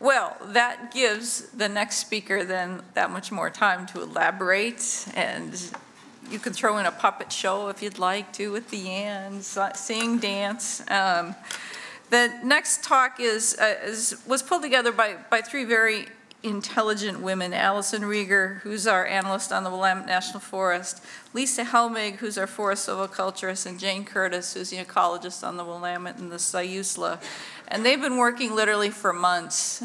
Well, that gives the next speaker then that much more time to elaborate, and you can throw in a puppet show if you'd like to at the end, sing, dance. The next talk was pulled together by three very intelligent women: Allison Reger, who's our analyst on the Willamette National Forest, Lisa Helmig, who's our forest silviculturist, and Jane Kertis, who's the ecologist on the Willamette and the Siuslaw. And they've been working literally for months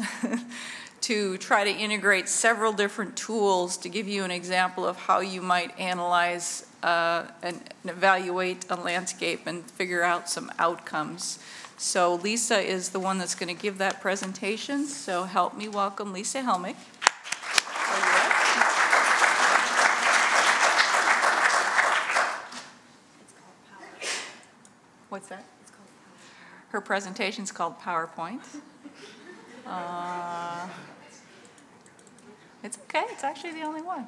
to try to integrate several different tools to give you an example of how you might analyze and evaluate a landscape and figure out some outcomes. So Lisa is the one that's going to give that presentation. So help me welcome Lisa Helmig. What's that? It's called PowerPoint. Her presentation's called PowerPoint. It's okay. It's actually the only one.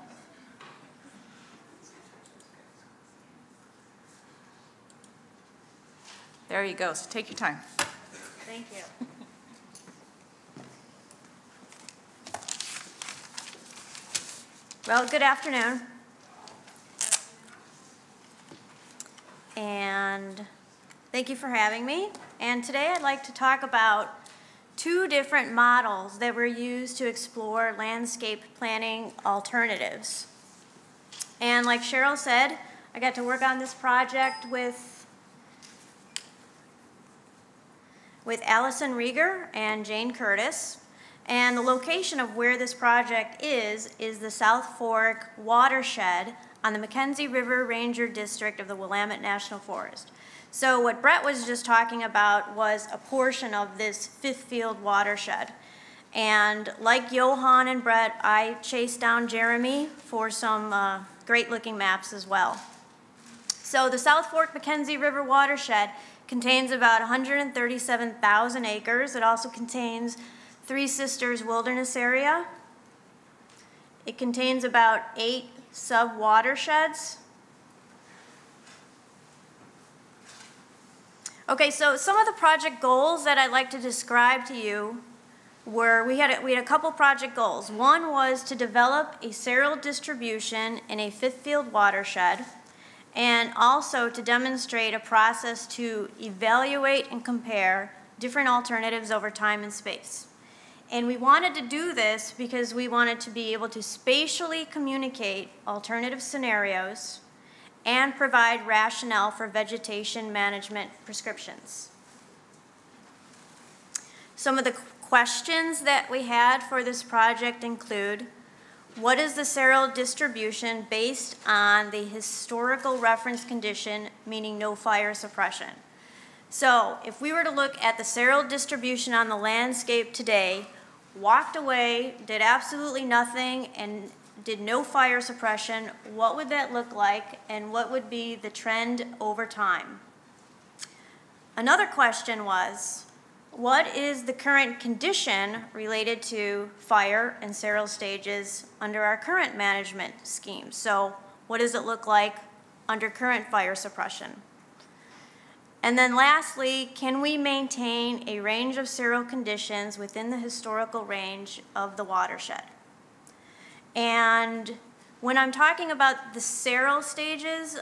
There you go. So take your time. Thank you. Well, good afternoon. And thank you for having me. And today I'd like to talk about two different models that were used to explore landscape planning alternatives. And like Cheryl said, I got to work on this project with Allison Reger and Jane Kertis. And the location of where this project is the South Fork watershed on the Mackenzie River Ranger District of the Willamette National Forest. So what Brett was just talking about was a portion of this fifth field watershed. And like Johan and Brett, I chased down Jeremy for some great looking maps as well. So the South Fork Mackenzie River watershed contains about 137,000 acres. It also contains Three Sisters Wilderness Area. It contains about 8 sub-watersheds. Okay, so some of the project goals that I'd like to describe to you were, we had a couple project goals. One was to develop a serial distribution in a fifth field watershed, and also to demonstrate a process to evaluate and compare different alternatives over time and space. And we wanted to do this because we wanted to be able to spatially communicate alternative scenarios and provide rationale for vegetation management prescriptions. Some of the questions that we had for this project include: what is the serial distribution based on the historical reference condition, meaning no fire suppression? So if we were to look at the serial distribution on the landscape today, walked away, did absolutely nothing, and did no fire suppression, what would that look like, and what would be the trend over time? Another question was, what is the current condition related to fire and serial stages under our current management scheme? So what does it look like under current fire suppression? And then lastly, can we maintain a range of serial conditions within the historical range of the watershed? And when I'm talking about the serial stages,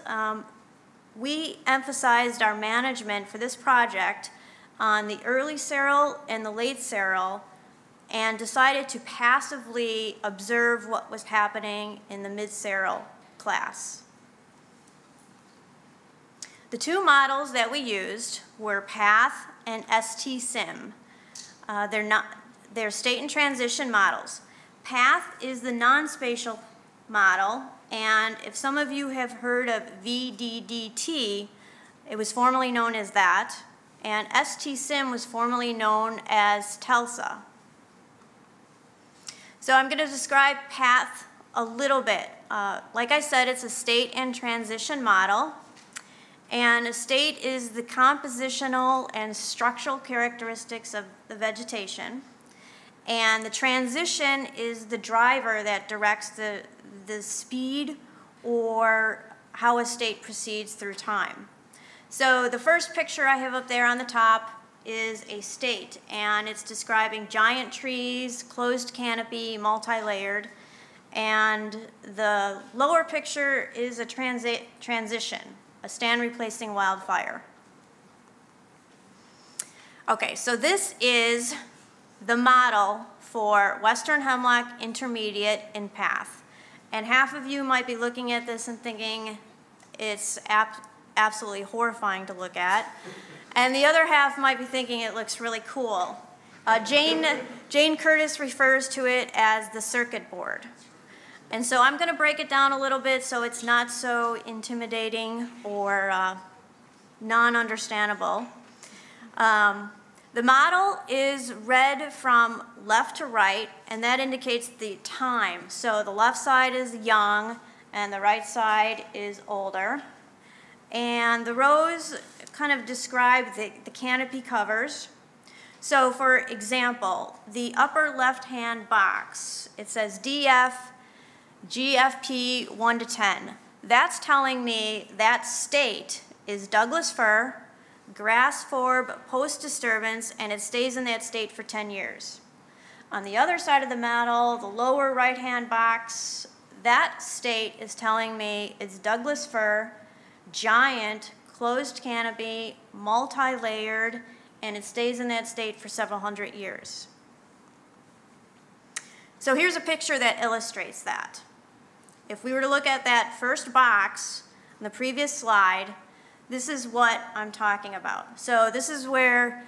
we emphasized our management for this project on the early serial and the late serial, and decided to passively observe what was happening in the mid-serial class. The two models that we used were PATH and ST-SIM. They're state and transition models. PATH is the non-spatial model, and if some of you have heard of VDDT, it was formerly known as that, and ST-SIM was formerly known as TELSA. So I'm going to describe PATH a little bit. Like I said, it's a state and transition model, and a state is the compositional and structural characteristics of the vegetation. And the transition is the driver that directs the speed or how a state proceeds through time. So the first picture I have up there on the top is a state, and it's describing giant trees, closed canopy, multi-layered. And the lower picture is a transition, a stand replacing wildfire. Okay, so this is the model for Western Hemlock Intermediate in Path. And half of you might be looking at this and thinking it's absolutely horrifying to look at. And the other half might be thinking it looks really cool. Jane Kertis refers to it as the circuit board. And so I'm going to break it down a little bit so it's not so intimidating or non-understandable. The model is read from left to right, and that indicates the time. So the left side is young, and the right side is older. And the rows kind of describe the canopy covers. So for example, the upper left-hand box, it says DF, GFP 1 to 10. That's telling me that state is Douglas fir, grass forb, post-disturbance, and it stays in that state for 10 years. On the other side of the model, the lower right-hand box, that state is telling me it's Douglas fir, giant, closed canopy, multi-layered, and it stays in that state for several hundred years. So here's a picture that illustrates that. If we were to look at that first box on the previous slide, this is what I'm talking about. So this is where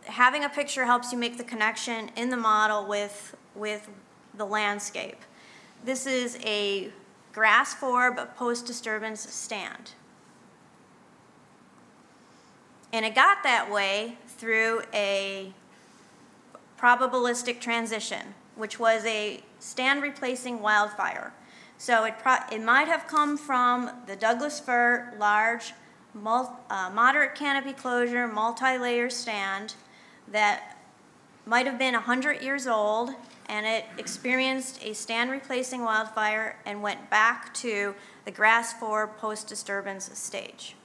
having a picture helps you make the connection in the model with the landscape. This is a grass forb post-disturbance stand. And it got that way through a probabilistic transition, which was a stand replacing wildfire. So it might have come from the Douglas fir large, moderate canopy closure, multi-layer stand that might have been 100 years old, and it experienced a stand replacing wildfire and went back to the grass forb post-disturbance stage.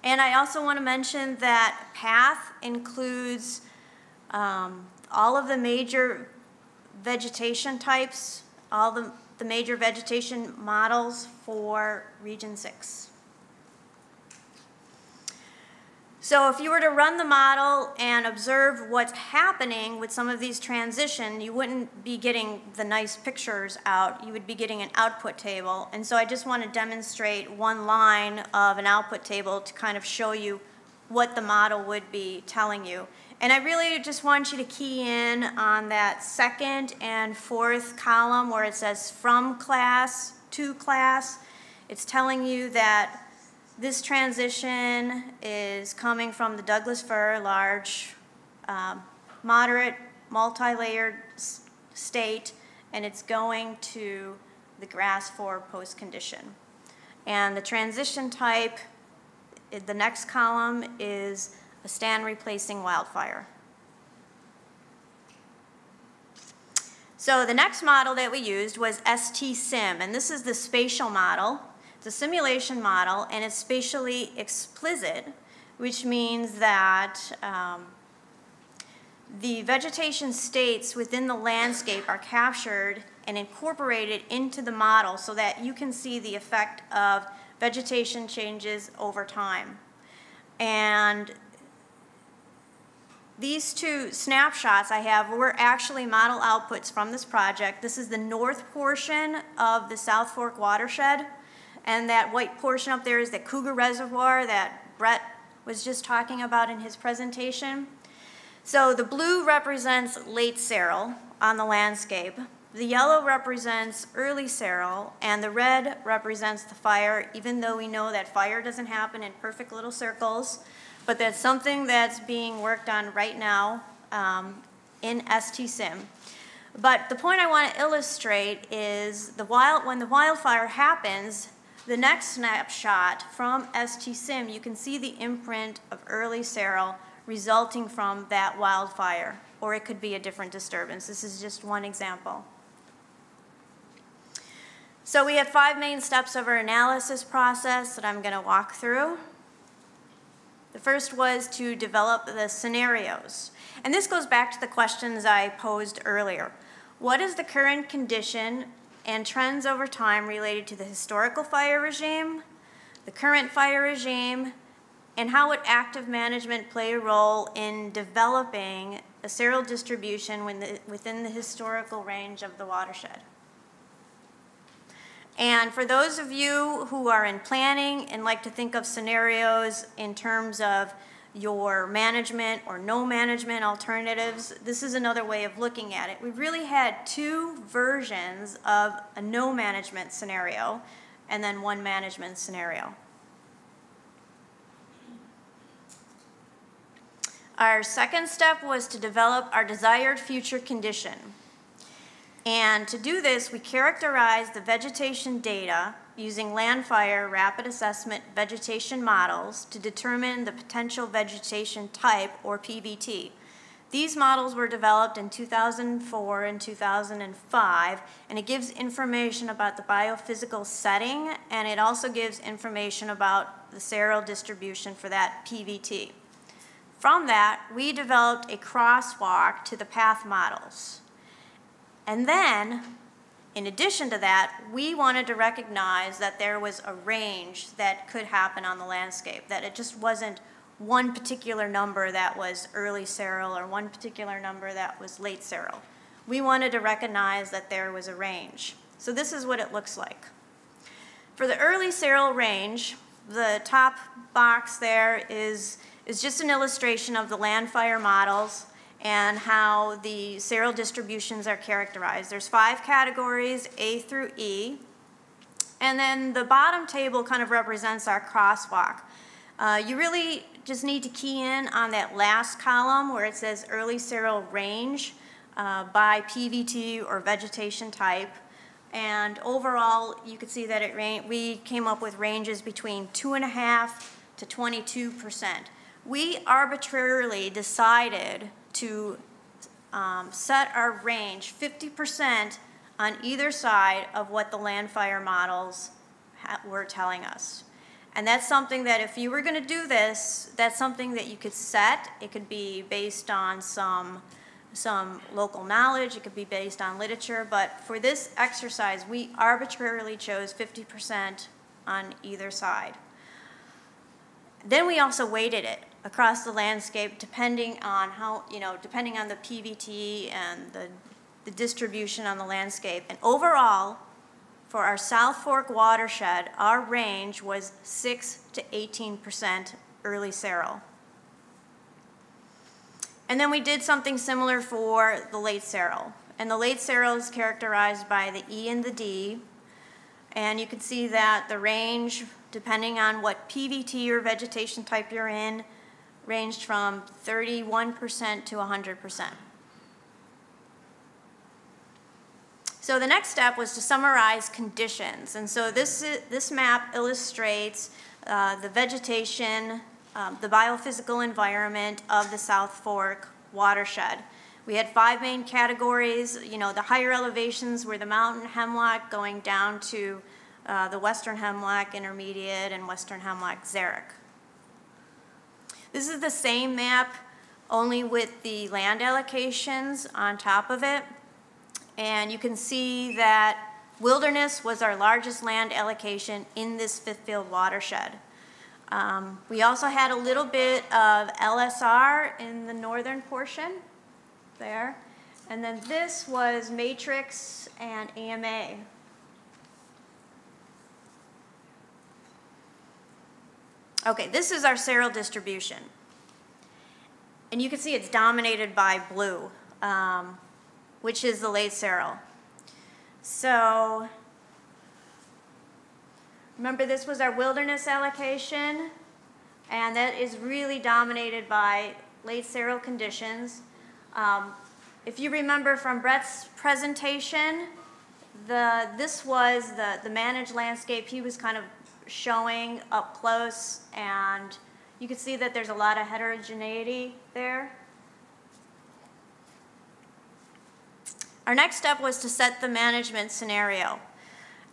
And I also want to mention that path includes all of the major vegetation types, all the major vegetation models for Region 6. So if you were to run the model and observe what's happening with some of these transitions, you wouldn't be getting the nice pictures out. You would be getting an output table. And so I just want to demonstrate one line of an output table to kind of show you what the model would be telling you. And I really just want you to key in on that second and fourth column where it says from class to class. It's telling you that this transition is coming from the Douglas fir large, moderate, multi-layered state, and it's going to the grass forb post condition. And the transition type, the next column, is a stand replacing wildfire. So the next model that we used was ST-SIM, and this is the spatial model. It's a simulation model, and it's spatially explicit, which means that the vegetation states within the landscape are captured and incorporated into the model so that you can see the effect of vegetation changes over time. And these two snapshots I have were actually model outputs from this project. This is the north portion of the South Fork watershed, and that white portion up there is the Cougar Reservoir that Brett was just talking about in his presentation. So the blue represents late seral on the landscape. The yellow represents early seral, and the red represents the fire, even though we know that fire doesn't happen in perfect little circles, but that's something that's being worked on right now in ST-SIM. But the point I want to illustrate is when the wildfire happens, the next snapshot from ST-SIM, you can see the imprint of early seral resulting from that wildfire, or it could be a different disturbance. This is just one example. So we have 5 main steps of our analysis process that I'm going to walk through. The first was to develop the scenarios. And this goes back to the questions I posed earlier. What is the current condition and trends over time related to the historical fire regime, the current fire regime, and how would active management play a role in developing a seral distribution within the historical range of the watershed? And for those of you who are in planning and like to think of scenarios in terms of your management or no management alternatives, this is another way of looking at it. We really had two versions of a no management scenario and then one management scenario. Our second step was to develop our desired future condition. And to do this, we characterized the vegetation data using land fire rapid assessment vegetation models to determine the potential vegetation type, or PVT. These models were developed in 2004 and 2005, and it gives information about the biophysical setting, and it also gives information about the seral distribution for that PVT. From that, we developed a crosswalk to the path models. And then, in addition to that, we wanted to recognize that there was a range that could happen on the landscape, that it just wasn't one particular number that was early seral or one particular number that was late seral. We wanted to recognize that there was a range. So this is what it looks like. For the early seral range, the top box there is just an illustration of the land fire models and how the seral distributions are characterized. There's 5 categories, A through E. And then the bottom table kind of represents our crosswalk. You really just need to key in on that last column where it says early seral range by PVT or vegetation type. And overall, you can see that we came up with ranges between 2.5% to 22%. We arbitrarily decided to set our range 50% on either side of what the land fire models were telling us. And that's something that if you were going to do this, that's something that you could set. It could be based on some local knowledge. It could be based on literature. But for this exercise, we arbitrarily chose 50% on either side. Then we also weighted it across the landscape depending on depending on the PVT and the distribution on the landscape. And overall, for our South Fork watershed, our range was 6 to 18% early seral. And then we did something similar for the late seral. And the late seral is characterized by the E and the D. And you can see that the range, depending on what PVT or vegetation type you're in, ranged from 31% to 100%. So the next step was to summarize conditions. And so this map illustrates the vegetation, the biophysical environment of the South Fork watershed. We had 5 main categories. The higher elevations were the mountain hemlock going down to the western hemlock intermediate and western hemlock xeric. This is the same map, only with the land allocations on top of it. And you can see that wilderness was our largest land allocation in this fifth field watershed. We also had a little bit of LSR in the northern portion there. And then this was matrix and AMA. Okay, this is our seral distribution. And you can see it's dominated by blue, which is the late seral. So remember, this was our wilderness allocation, and that is really dominated by late seral conditions. If you remember from Brett's presentation, this was the managed landscape he was kind of showing up close, and you can see that there's a lot of heterogeneity there. Our next step was to set the management scenario.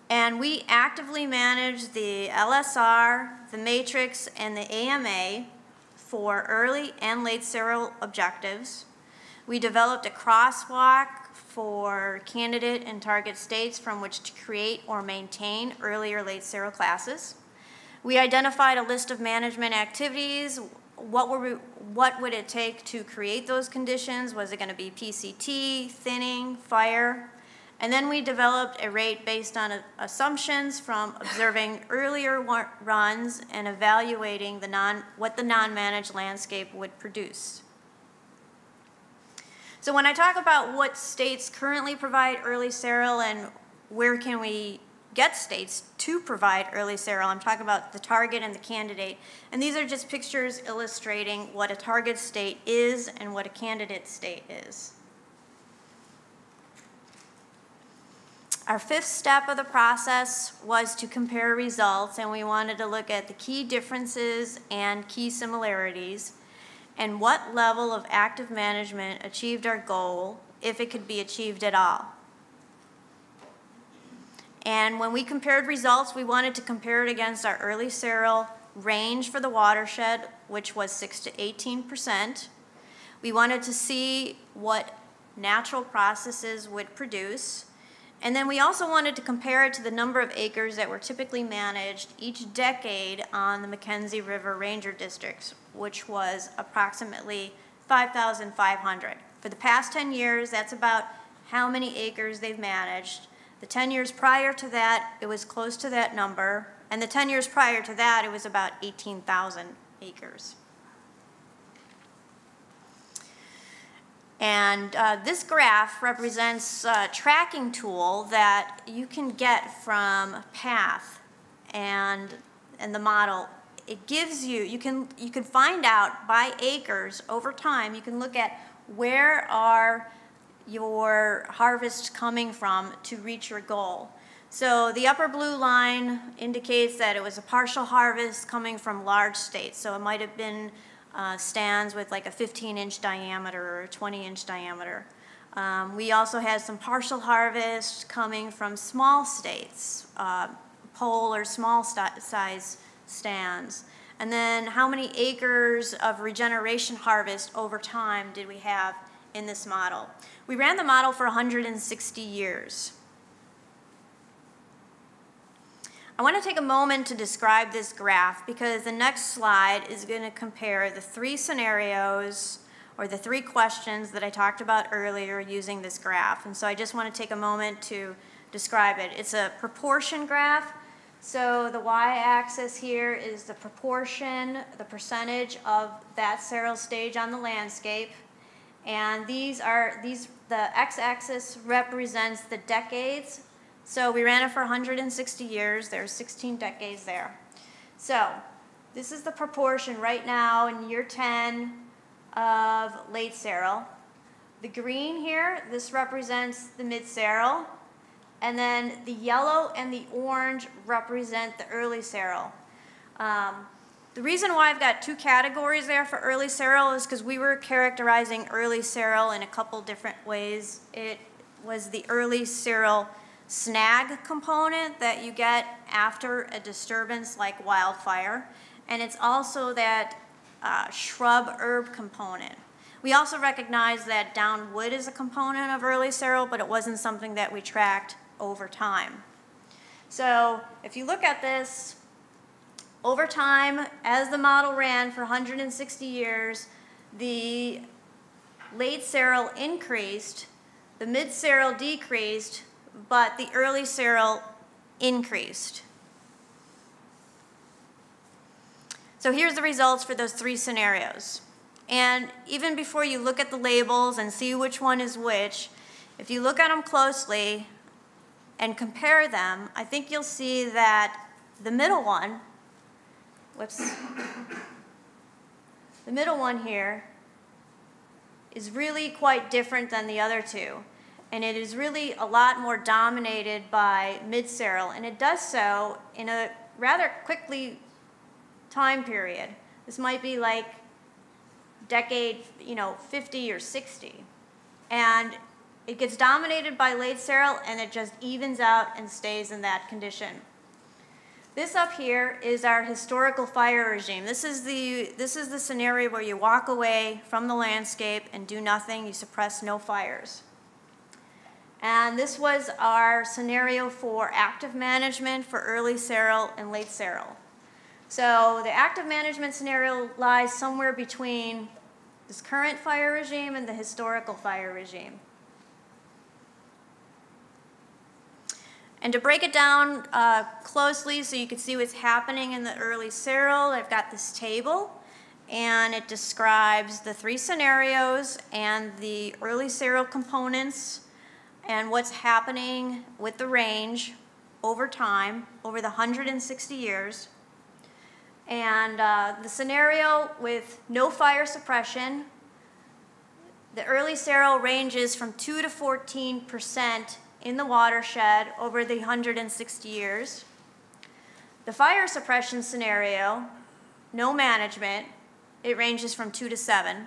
And we actively managed the LSR, the matrix, and the AMA for early and late seral objectives. We developed a crosswalk for candidate and target states from which to create or maintain early or late seral classes. We identified a list of management activities. What would it take to create those conditions? Was it going to be PCT, thinning, fire? And then we developed a rate based on assumptions from observing earlier runs and evaluating what the non-managed landscape would produce. So when I talk about what states currently provide early seral and where can we get states to provide early seral, I'm talking about the target and the candidate. And these are just pictures illustrating what a target state is and what a candidate state is. Our fifth step of the process was to compare results, and we wanted to look at the key differences and key similarities and what level of active management achieved our goal, if it could be achieved at all. And when we compared results, we wanted to compare it against our early seral range for the watershed, which was 6 to 18%. We wanted to see what natural processes would produce. And then we also wanted to compare it to the number of acres that were typically managed each decade on the Mackenzie River Ranger districts, which was approximately 5,500. For the past 10 years, that's about how many acres they've managed. The 10 years prior to that, it was close to that number. And the 10 years prior to that, it was about 18,000 acres. And this graph represents a tracking tool that you can get from PATH and the model. It gives you, you can find out by acres over time, you can look at where are your harvests coming from to reach your goal. So the upper blue line indicates that it was a partial harvest coming from large states. So it might have been stands with like a 15-inch diameter or a 20-inch diameter. We also had some partial harvest coming from small states, pole or small size stands. And then how many acres of regeneration harvest over time did we have in this model? We ran the model for 160 years. I want to take a moment to describe this graph because the next slide is going to compare the three scenarios or the three questions that I talked about earlier using this graph. And so I just want to take a moment to describe it. It's a proportion graph. So the y-axis here is the proportion, the percentage of that seral stage on the landscape. And the x-axis represents the decades. So we ran it for 160 years. There's 16 decades there. So this is the proportion right now in year 10 of late seral. The green here, this represents the mid-seral. And then the yellow and the orange represent the early seral. The reason why I've got two categories there for early seral is because we were characterizing early seral in a couple different ways. It was the early seral snag component that you get after a disturbance like wildfire, and it's also that shrub herb component. We also recognize that down wood is a component of early seral, but it wasn't something that we tracked over time. So if you look at this, over time, as the model ran for 160 years, the late seral increased, the mid-seral decreased, but the early seral increased. So here's the results for those three scenarios. And even before you look at the labels and see which one is which, if you look at them closely and compare them, I think you'll see that the middle one, the middle one here is really quite different than the other two. And it is really a lot more dominated by mid-seral, and it does so in a rather quickly time period. This might be like decade, 50 or 60. And it gets dominated by late seral, and it just evens out and stays in that condition. This up here is our historical fire regime. This is the scenario where you walk away from the landscape and do nothing. You suppress no fires. And this was our scenario for active management for early seral and late seral. So the active management scenario lies somewhere between this current fire regime and the historical fire regime. And to break it down closely so you can see what's happening in the early seral, I've got this table, and it describes the 3 scenarios and the early seral components and what's happening with the range over time, over the 160 years. And the scenario with no fire suppression, the early seral ranges from 2 to 14% in the watershed over the 160 years. The fire suppression scenario, no management, it ranges from 2 to 7.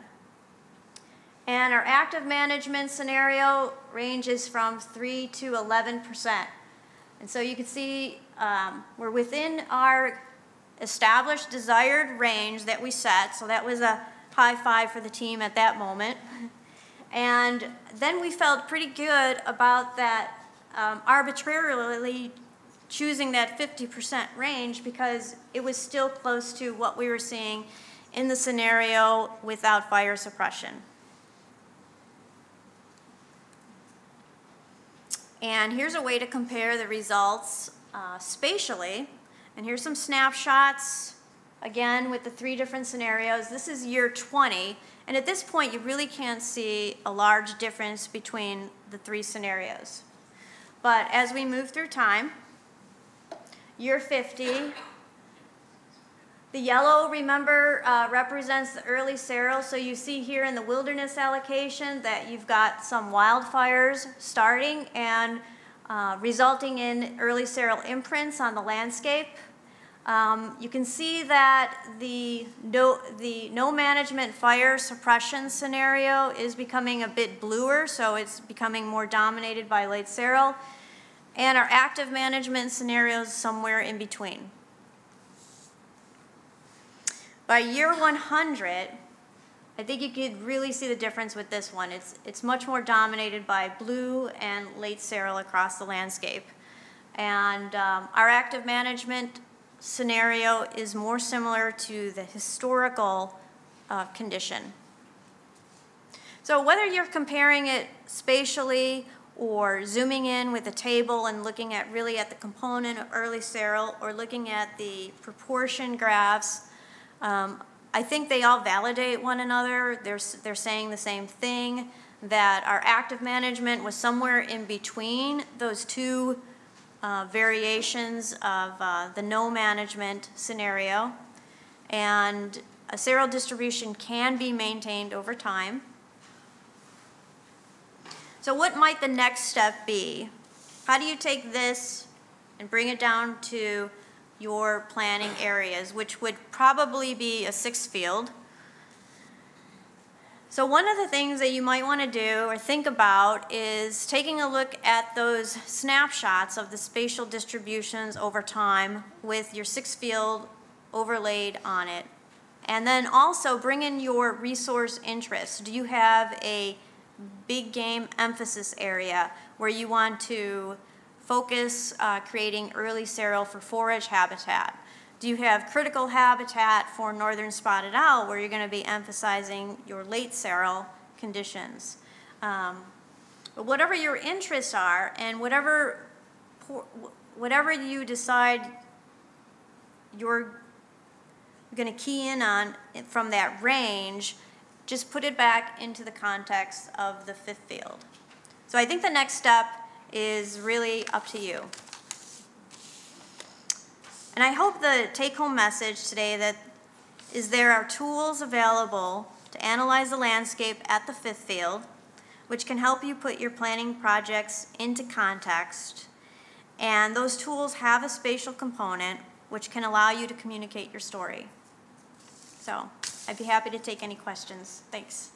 And our active management scenario ranges from 3 to 11%. And so you can see we're within our established desired range that we set. So that was a high five for the team at that moment. And then we felt pretty good about that arbitrarily choosing that 50% range because it was still close to what we were seeing in the scenario without fire suppression. And here's a way to compare the results spatially. And here's some snapshots, again, with the 3 different scenarios. This is year 20. And at this point, you really can't see a large difference between the 3 scenarios. But as we move through time, year 50, the yellow, remember, represents the early seral. So you see here in the wilderness allocation that you've got some wildfires starting and resulting in early seral imprints on the landscape. You can see that the no management fire suppression scenario is becoming a bit bluer, so it's becoming more dominated by late seral. And our active management scenario is somewhere in between. By year 100, I think you could really see the difference with this one. It's much more dominated by blue and late seral across the landscape. And our active management scenario is more similar to the historical condition. So whether you're comparing it spatially or zooming in with a table and looking at really at the component of early seral or looking at the proportion graphs, I think they all validate one another. They're saying the same thing, that our active management was somewhere in between those 2 variations of the no management scenario. And a seral distribution can be maintained over time. So what might the next step be? How do you take this and bring it down to your planning areas, which would probably be a 6th field? So one of the things that you might want to do or think about is taking a look at those snapshots of the spatial distributions over time with your 6th field overlaid on it. And then also bring in your resource interests. Do you have a big game emphasis area where you want to focus creating early seral for forage habitat? Do you have critical habitat for northern spotted owl where you're going to be emphasizing your late seral conditions? But whatever your interests are and whatever you decide you're going to key in on from that range, just put it back into the context of the 5th field. So I think the next step is really up to you. And I hope the take-home message today is there are tools available to analyze the landscape at the 5th field, which can help you put your planning projects into context. And those tools have a spatial component, which can allow you to communicate your story. So I'd be happy to take any questions. Thanks.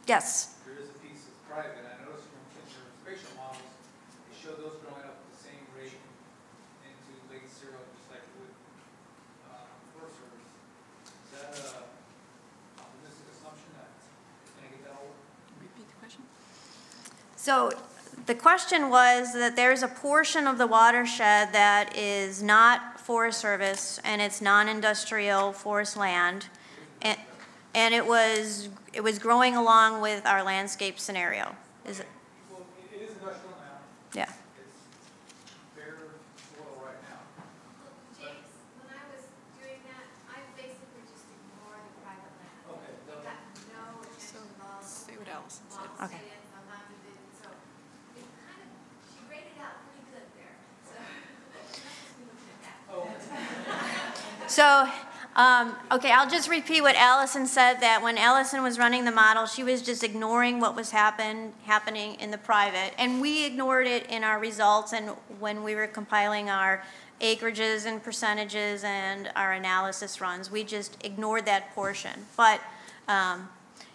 Yes. There is a piece that's private. I noticed from your spatial models, they show those growing up at the same rate into late cereal, just like with Forest Service. Is that a optimistic assumption that it's going to get that old? Repeat the question. So the question was that there's a portion of the watershed that is not Forest Service and it's non-industrial forest land, and it was growing along with our landscape scenario. Is it? Well, it is industrial now. Yeah. It's bare soil right now. James, when I was doing that, I basically just ignored the private land. Okay. It got no attention involved. See what else is it. Okay. Sometimes it didn't, so it kind of, she rated out pretty good there. So, let's just be looking at that. So, okay, I'll just repeat what Allison said, that when Allison was running the model, she was just ignoring what was happening in the private. And we ignored it in our results and when we were compiling our acreages and percentages and our analysis runs. We just ignored that portion. But,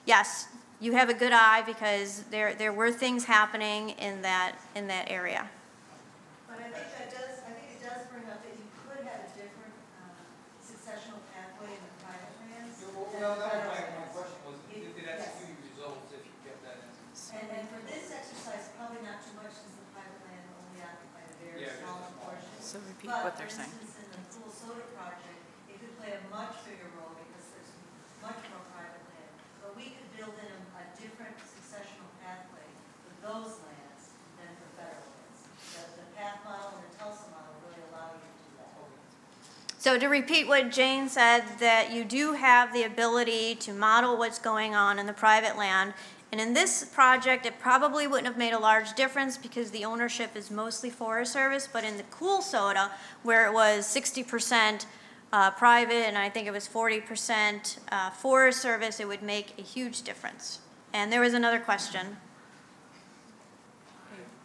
yes, you have a good eye because there were things happening in that area. But I think it does bring up that you could have a different successional pathway in the private lands. Well, that was my question was, did that skew your results if you kept that in? And for this exercise, probably not too much since the private land only occupied a very small portion. So repeat what they're saying. But for instance, in the Cool Soda project, it could play a much bigger role because there's much more private land. But we could build in a different successional pathway for those lands than for federal lands. The path model and the Tulsa model really allow you to do that. So to repeat what Jane said, that you do have the ability to model what's going on in the private land. And in this project, it probably wouldn't have made a large difference because the ownership is mostly Forest Service. But in the Cool Soda, where it was 60% private and I think it was 40% Forest Service, it would make a huge difference. And there was another question.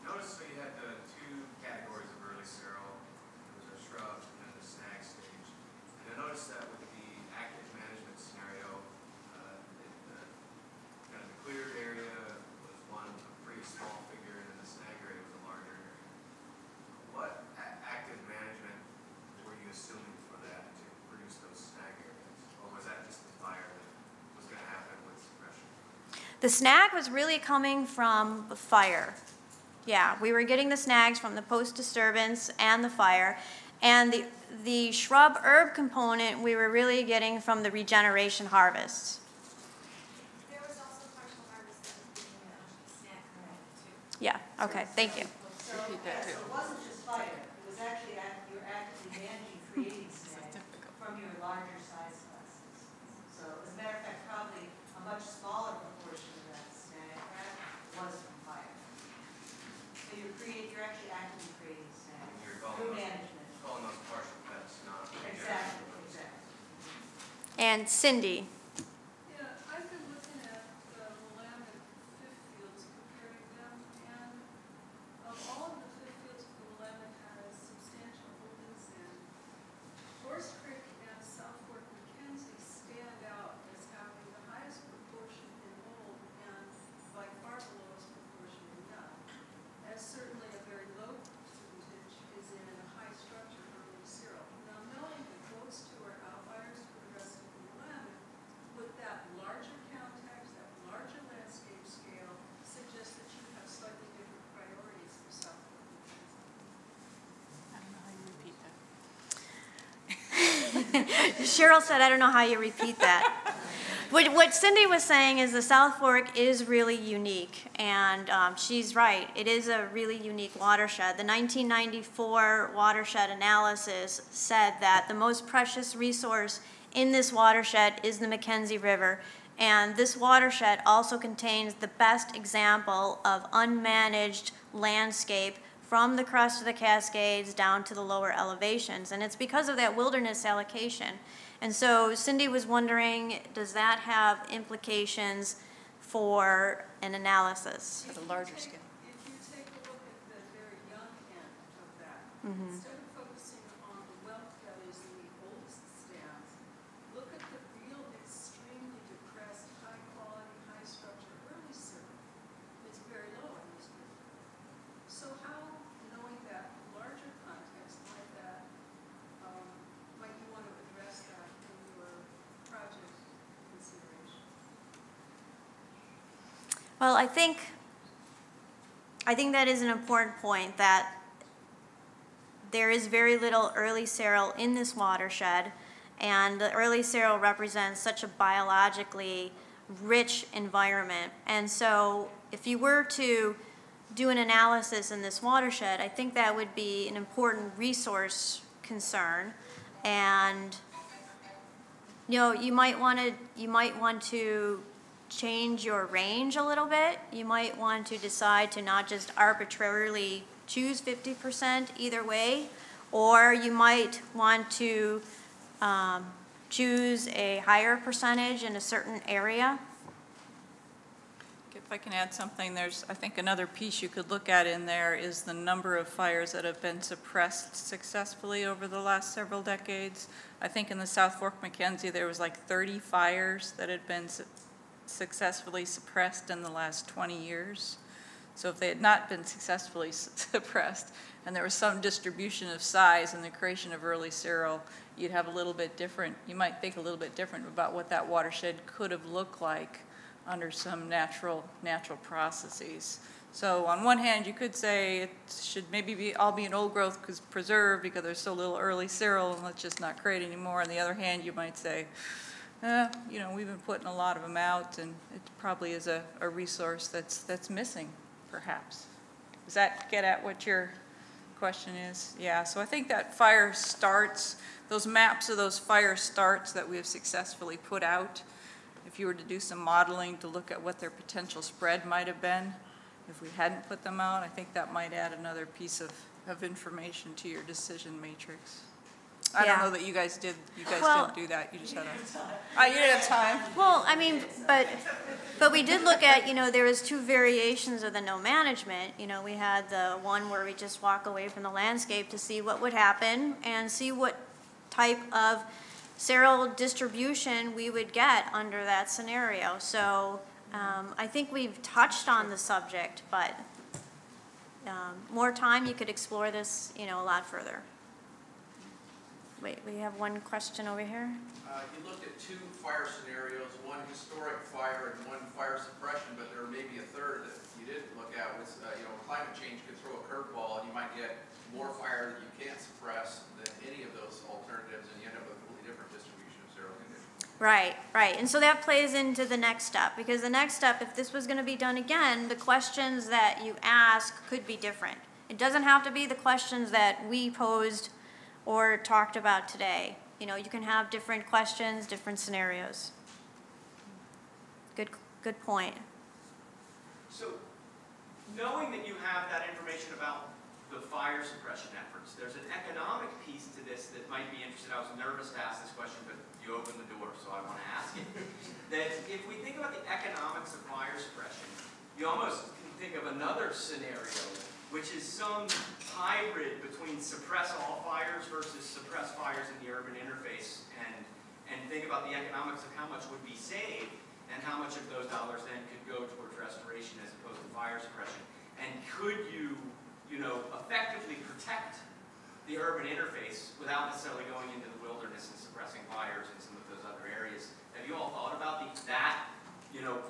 Notice that you had the two categories of early cereal. There was a shrub and then the snag stage. And I noticed that with the active management scenario, kind of the cleared area was one a pretty small figure, and then the snag area was a larger area. What active management were you assuming for that to produce those snag areas? Or was that just the fire that was going to happen with suppression? The snag was really coming from the fire. Yeah, we were getting the snags from the post disturbance and the fire. And the shrub herb component we were really getting from the regeneration harvests. There was also partial harvest that was being snack credit too. Yeah, okay, thank you. So, yeah, so it wasn't just fire, it was actually you're actively managing creating snag from your larger size classes. So as a matter of fact, probably a much smaller proportion of that snag was from fire. So you're actually actively creating snag You're through management. calling those partial pests, not Exactly. And Cindy. Yeah, I've been looking at the Willamette fifth fields, comparing them, and all of the fifth fields of the Willamette has substantial holdings in. Forest Creek and South Fork Mackenzie stand out as having the highest proportion in old and by far the lowest proportion in young. As certainly a very low percentage is in a high structure early cereal. Now, knowing that those two are outliers for the rest of the Willamette, with that larger context, that larger landscape scale, suggests that you have slightly different priorities for South Fork Mackenzie. I don't know how you repeat that. Cheryl said, I don't know how you repeat that. What Cindy was saying is the South Fork is really unique, and she's right. It is a really unique watershed. The 1994 watershed analysis said that the most precious resource in this watershed is the Mackenzie River, and this watershed also contains the best example of unmanaged landscape from the crest of the Cascades down to the lower elevations, and it's because of that wilderness allocation. And so Cindy was wondering, does that have implications for an analysis? At a larger scale. If you take a look at the very young end of that, instead of focusing on the wealth values in the oldest stands, look at the real extremely depressed, high quality, high structure early Well, I think that is an important point, that there is very little early seral in this watershed, and the early seral represents such a biologically rich environment. And so if you were to do an analysis in this watershed, I think that would be an important resource concern. And you might want to change your range a little bit. You might want to decide to not just arbitrarily choose 50% either way, or you might want to choose a higher percentage in a certain area. If I can add something, there's, I think, another piece you could look at in there is the number of fires that have been suppressed successfully over the last several decades. I think in the South Fork Mackenzie there was like 30 fires that had been successfully suppressed in the last 20 years. So if they had not been successfully suppressed and there was some distribution of size and the creation of early seral, you'd have a little bit different, you might think a little bit different about what that watershed could have looked like under some natural processes. So on one hand, you could say it should maybe all be an old growth preserve because there's so little early seral and let's just not create anymore. On the other hand, you might say, we've been putting a lot of them out and it probably is a resource that's missing, perhaps. Does that get at what your question is? Yeah, so I think that fire starts, those maps of those fire starts that we have successfully put out, if you were to do some modeling to look at what their potential spread might have been, if we hadn't put them out, I think that might add another piece of information to your decision matrix. I don't know that you guys didn't do that. You just had you didn't have time. Well, I mean, but we did look at, there was two variations of the no management. We had the one where we just walk away from the landscape to see what would happen and see what type of seral distribution we would get under that scenario. So I think we've touched on the subject, but more time you could explore this, a lot further. Wait, we have one question over here. You looked at two fire scenarios, one historic fire and one fire suppression, but there may be a third that you didn't look at. Was climate change could throw a curveball, and you might get more fire that you can't suppress than any of those alternatives, and you end up with a completely different distribution of seral conditions. Right. And so that plays into the next step, because the next step, if this was going to be done again, the questions that you ask could be different. It doesn't have to be the questions that we posed or talked about today. You can have different questions, different scenarios. Good point. So, knowing that you have that information about the fire suppression efforts, there's an economic piece to this that might be interesting. I was nervous to ask this question, but you opened the door, so I want to ask it. That if we think about the economics of fire suppression, you almost can think of another scenario, which is some hybrid between suppress all fires versus suppress fires in the urban interface, and think about the economics of how much would be saved and how much of those dollars then could go towards restoration as opposed to fire suppression. And could you, effectively protect the urban interface without necessarily going into the wilderness and suppressing fires in some of those other areas? Have you all thought about that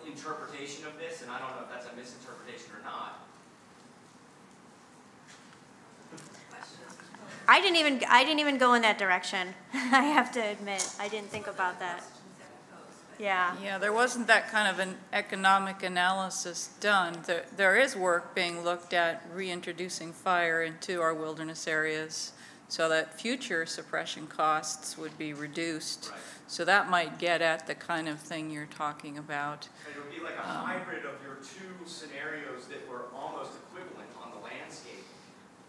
interpretation of this? And I don't know if that's a misinterpretation or not. I didn't even go in that direction. I have to admit, I didn't think about that. Yeah, there wasn't that kind of an economic analysis done. There is work being looked at reintroducing fire into our wilderness areas so that future suppression costs would be reduced. Right. So that might get at the kind of thing you're talking about. It would be like a hybrid of your two scenarios that were almost equivalent on the landscape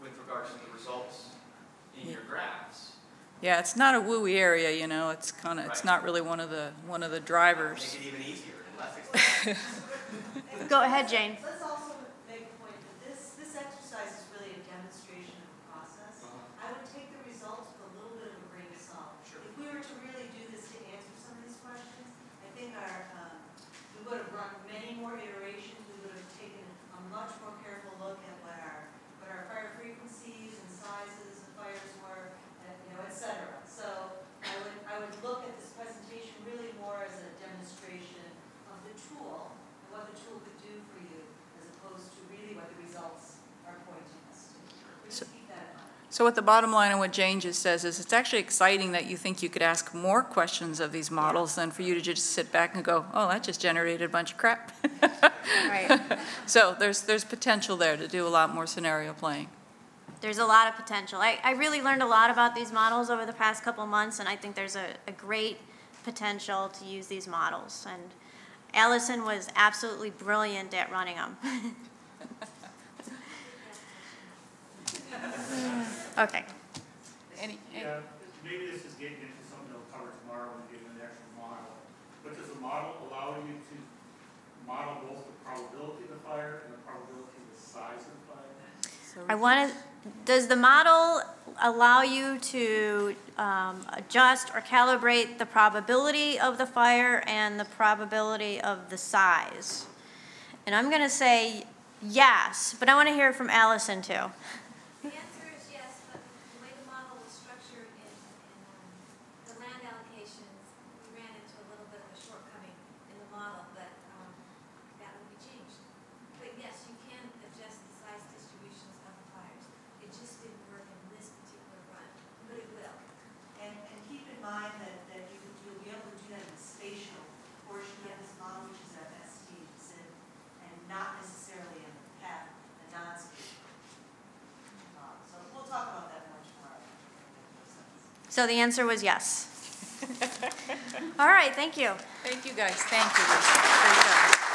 with regards to the results in your graphs. Yeah, it's not a wooey area, it's kind of, it's not really one of the drivers. Make it even easier and less expensive. Go ahead, Jane. Let's also make a point that this exercise is really a demonstration of the process. I would take the results with a little bit of a grain of salt. Sure. If we were to really do this to answer some of these questions, I think we would have run many more iterations. We would have taken a much more careful look at what our fire frequencies and sizes of fires were, et cetera. So I would look at this presentation really more as a demonstration of the tool and what the tool could do for So what the bottom line and what Jane just says is it's actually exciting that you think you could ask more questions of these models than for you to just sit back and go, oh, that just generated a bunch of crap. Right. So there's potential there to do a lot more scenario playing. There's a lot of potential. I really learned a lot about these models over the past couple months, and I think there's a great potential to use these models. And Allison was absolutely brilliant at running them. Okay. Yeah, maybe this is getting into something we'll cover tomorrow when we get into the actual model. But does the model allow you to model both the probability of the fire and the probability of the size of the fire? Does the model allow you to adjust or calibrate the probability of the fire and the probability of the size? And I'm going to say yes, but I want to hear from Allison too. The answer is yes, but the way the model was structured in the land allocations, we ran into a little bit of a shortcoming in the model, but that will be changed. But yes, you can adjust the size distributions of the fires. It just didn't work in this particular run, but it will. And keep in mind that you'll be able to do that in the spatial portion of this model, which is at ST, and not necessarily in the path, the non-spatial. So we'll talk about that more tomorrow. So the answer was yes. All right, thank you. Thank you, guys. Thank you, Lisa. Great job.